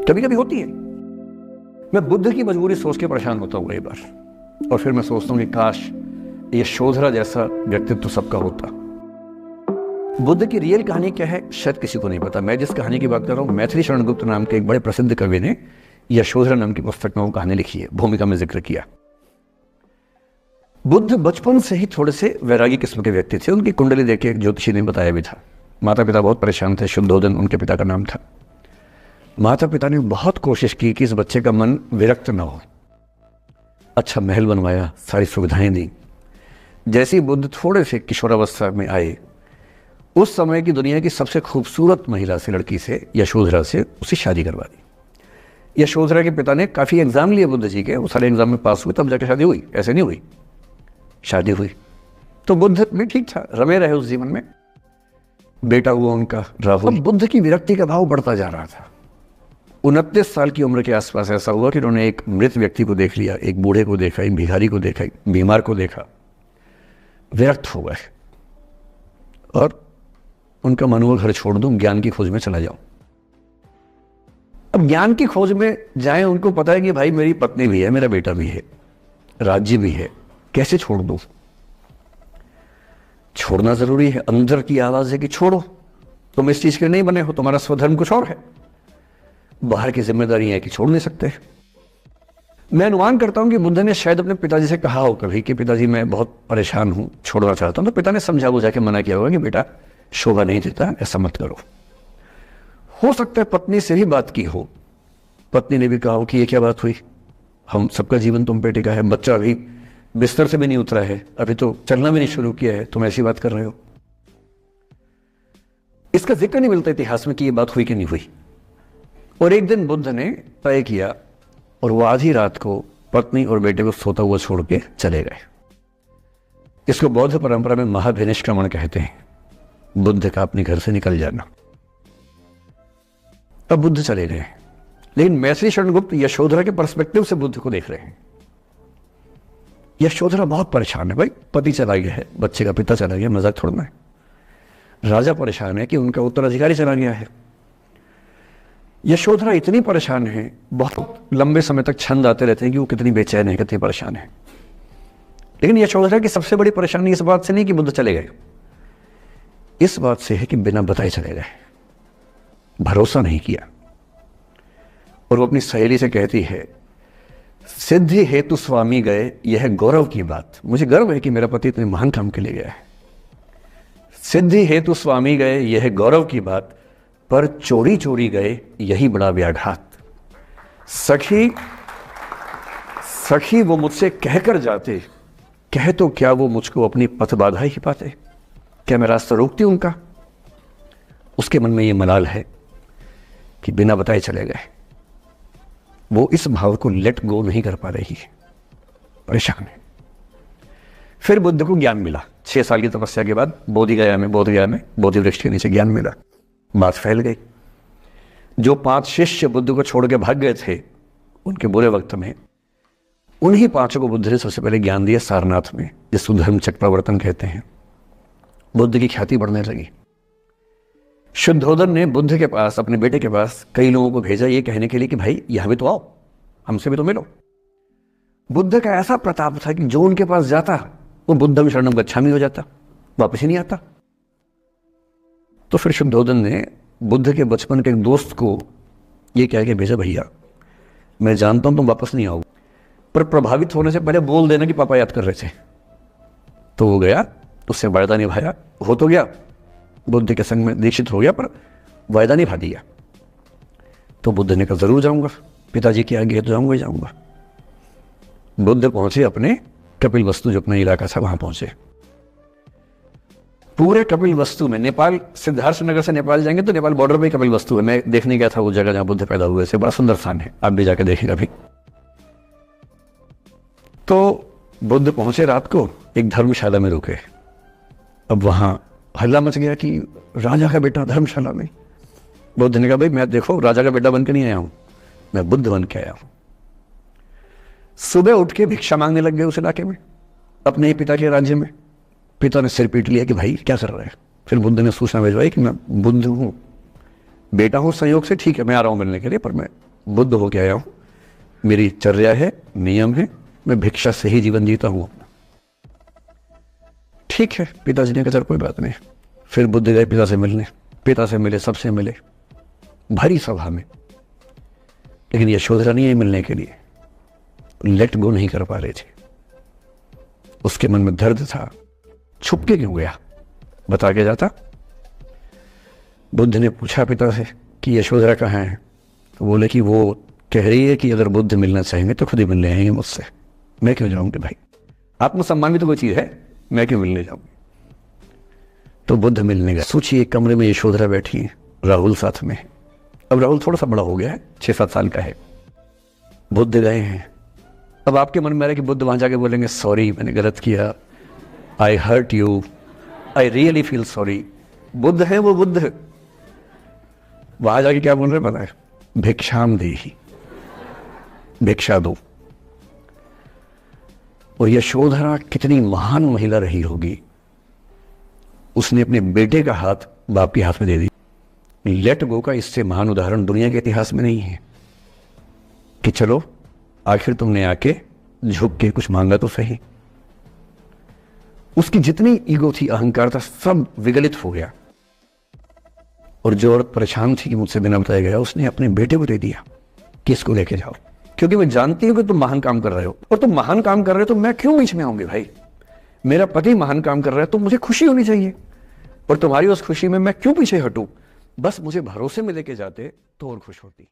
कभी कभी होती है। मैं बुद्ध की मजबूरी सोच के परेशान होता हूँ कई बार, और फिर मैं सोचता हूँ कि काश ये यशोधरा जैसा व्यक्तित्व तो सबका होता। बुद्ध की रियल कहानी क्या है शायद किसी को नहीं पता। मैं जिस कहानी की बात कर रहा हूँ, मैथिली शरण गुप्त नाम के एक बड़े प्रसिद्ध कवि ने यशोधरा नाम की पुस्तक में वो कहानी लिखी है, भूमिका में जिक्र किया। बुद्ध बचपन से ही थोड़े से वैरागी किस्म के व्यक्ति थे। उनकी कुंडली देख के एक ज्योतिषी ने बताया भी था। माता पिता बहुत परेशान थे, शुद्धोदन उनके पिता का नाम था। माता पिता ने बहुत कोशिश की कि इस बच्चे का मन विरक्त ना हो। अच्छा महल बनवाया, सारी सुविधाएं दी। जैसे ही बुद्ध थोड़े से किशोरावस्था में आए, उस समय की दुनिया की सबसे खूबसूरत महिला से, लड़की से, यशोधरा से, उससे शादी करवा दी। यशोधरा के पिता ने काफ़ी एग्जाम लिए बुद्ध जी के, वो सारे एग्जाम में पास हुए, तब जाकर शादी हुई। ऐसे नहीं हुई, शादी हुई। तो बुद्ध भी ठीक था, रमे रहे उस जीवन में। बेटा हुआ उनका राहुल। अब बुद्ध की विरक्ति का भाव बढ़ता जा रहा था। 29 साल की उम्र के आसपास ऐसा हुआ कि उन्होंने एक मृत व्यक्ति को देख लिया, एक बूढ़े को देखा, एक भिखारी को देखा, एक बीमार को देखा। विरक्त हो गए और उनका मन हुआ घर छोड़ दूं, ज्ञान की खोज में चला जाऊं। अब ज्ञान की खोज में जाएं, उनको पता है कि भाई मेरी पत्नी भी है, मेरा बेटा भी है, राज्य भी है, कैसे छोड़ दूं? छोड़ना जरूरी है। अंदर की आवाज है कि छोड़ो, तुम इस चीज के नहीं बने हो, तुम्हारा स्वधर्म कुछ और है। बाहर की जिम्मेदारी है कि छोड़ नहीं सकते। मैं अनुमान करता हूं कि बुद्ध ने शायद अपने पिताजी से कहा हो कभी कि पिताजी मैं बहुत परेशान हूं, छोड़ना चाहता हूं। तो पिता ने समझा बुझा के मना किया होगा कि बेटा शोभा नहीं देता, ऐसा मत करो। हो सकता है पत्नी से भी बात की हो, पत्नी ने भी कहा हो कि ये क्या बात हुई, हम सबका जीवन तुम पे टिका है, बच्चा अभी बिस्तर से भी नहीं उतरा है, अभी तो चलना भी नहीं शुरू किया है, तुम ऐसी बात कर रहे हो। इसका जिक्र नहीं मिलता इतिहास में कि ये बात हुई कि नहीं हुई। और एक दिन बुद्ध ने तय किया और वो आधी रात को पत्नी और बेटे को सोता हुआ छोड़ के चले गए। इसको बौद्ध परंपरा में महाभिनिष्क्रमण कहते हैं, बुद्ध का अपने घर से निकल जाना। अब बुद्ध चले गए, लेकिन मैथिली शरण गुप्त यशोधरा के पर्सपेक्टिव से बुद्ध को देख रहे हैं। यशोधरा बहुत परेशान है, भाई पति चला गया है, बच्चे का पिता चला गया, मजाक थोड़ा है। राजा परेशान है कि उनका उत्तराधिकारी चला गया है। यशोधरा इतनी परेशान है, बहुत लंबे समय तक छंद आते रहते हैं कि वो कितनी बेचैन है, कितनी परेशान है। लेकिन यशोधरा की सबसे बड़ी परेशानी इस बात से नहीं कि बुद्ध चले गए, इस बात से है कि बिना बताए चले गए, भरोसा नहीं किया। और वो अपनी सहेली से कहती है, सिद्धि हेतु स्वामी गए, यह गौरव की बात। मुझे गर्व है कि मेरा पति इतने महान काम के लिए गया है। सिद्धि हेतु स्वामी गए, यह गौरव की बात, पर चोरी चोरी गए, यही बड़ा व्याघात। सखी वो मुझसे कहकर जाते, कह तो क्या वो मुझको अपनी पथ बाधा ही पाते, क्या मैं रास्ता रोकती उनका? उसके मन में ये मलाल है कि बिना बताए चले गए। वो इस भाव को लेट गो नहीं कर पा रही है, परेशान है। फिर बुद्ध को ज्ञान मिला 6 साल की तपस्या के बाद, बोधगया में बोधि वृक्ष के नीचे ज्ञान मिला। बात फैल गई। जो 5 शिष्य बुद्ध को छोड़ के भाग गए थे उनके बुरे वक्त में, उन्हीं 5 को बुद्ध ने सबसे पहले ज्ञान दिया सारनाथ में, जिसको धर्म चक्रवर्तन कहते हैं। बुद्ध की ख्याति बढ़ने लगी। शुद्धोदन ने बुद्ध के पास, अपने बेटे के पास कई लोगों को भेजा ये कहने के लिए कि भाई यहां भी तो आओ, हमसे भी तो मिलो। बुद्ध का ऐसा प्रताप था कि जो उनके पास जाता वो बुद्धम शरणम गच्छामि हो जाता, वापस ही नहीं आता। तो फिर शुद्धोदन ने बुद्ध के बचपन के एक दोस्त को ये कह के भेजा, भैया मैं जानता हूं तुम वापस नहीं आओ, पर प्रभावित होने से पहले बोल देना कि पापा याद कर रहे थे। तो वो गया, उससे वायदा निभाया, हो तो गया, बुद्ध के संग में दीक्षित हो गया, पर वायदा निभा दिया। तो बुद्ध ने कहा जरूर जाऊंगा, पिताजी की आज्ञा तो जाऊंगा ही जाऊंगा। बुद्ध पहुंचे अपने कपिल वस्तु, जो अपना इलाका था, वहां पहुंचे। पूरे कपिल वस्तु में, नेपाल सिद्धार्थ नगर से नेपाल जाएंगे तो नेपाल बॉर्डर पे कपिल वस्तु है। मैं देखने गया था वो जगह जहां बुद्ध पैदा हुए थे, बड़ा सुंदर स्थान है, आप भी जाकर देखेंगे अभी। तो बुद्ध पहुंचे रात को, एक धर्मशाला में रुके। अब वहां हल्ला मच गया कि राजा का बेटा धर्मशाला में। बुद्ध ने कहा भाई मैं देखो राजा का बेटा बन के नहीं आया हूं, मैं बुद्ध बन के आया हूं। सुबह उठ के भिक्षा मांगने लग गए उस इलाके में, अपने ही पिता के राज्य में। पिता ने सिर पीट लिया कि भाई क्या कर रहे हैं। फिर बुद्ध ने सूचना भिजवाई कि मैं बुद्ध हूं, बेटा हूं संयोग से, ठीक है मैं आ रहा हूं मिलने के लिए, पर मैं बुद्ध हो के आया हूँ, मेरी चर्या है, नियम है, मैं भिक्षा से ही जीवन जीता हूँ अपना। ठीक है, पिताजी ने कहा चल कोई बात नहीं। फिर बुद्ध गए पिता से मिलने, पिता से मिले, सबसे मिले, भरी सभा में। लेकिन यशोधरा नहीं आई मिलने के लिए, लेट गो नहीं कर पा रहे थे। उसके मन में दर्द था, छुप के क्यों गया, बता के जाता। बुद्ध ने पूछा पिता से कि यशोधरा कहाँ है, तो बोले कि वो कह रही है कि अगर बुद्ध मिलना चाहेंगे तो खुद ही मिलने आएंगे मुझसे, मैं क्यों जाऊंगी भाई, आत्मसम्मान भी तो कोई चीज है, मैं क्यों मिलने जाऊंगी। तो बुद्ध मिलने गए। सोचिए कमरे में यशोधरा बैठी है, राहुल साथ में। अब राहुल थोड़ा सा बड़ा हो गया है, 6-7 साल का है। बुद्ध गए हैं। अब आपके मन में आ रहा है कि बुद्ध वहां जाके बोलेंगे सॉरी मैंने गलत किया, I hurt you, I really feel sorry. बुद्ध है वो बुद्ध, वहां जाके क्या बोल रहे पता है, भिक्षाम देहि, भिक्षा दो। और यशोधरा कितनी महान महिला रही होगी, उसने अपने बेटे का हाथ बाप के हाथ में दे दी। लेट गो का इससे महान उदाहरण दुनिया के इतिहास में नहीं है कि चलो आखिर तुमने आके झुक के कुछ मांगा तो सही। उसकी जितनी ईगो थी, अहंकार था, सब विगलित हो गया। और जो औरत परेशान थी कि मुझसे बिना बताया गया, उसने अपने बेटे को दे दिया कि इसको लेके जाओ, क्योंकि मैं जानती हूं कि तुम महान काम कर रहे हो, और तुम महान काम कर रहे हो तो मैं क्यों बीच में आऊंगी भाई। मेरा पति महान काम कर रहा है तो मुझे खुशी होनी चाहिए, और तुम्हारी उस खुशी में मैं क्यों पीछे हटूं। बस मुझे भरोसे में लेके जाते तो और खुश होती।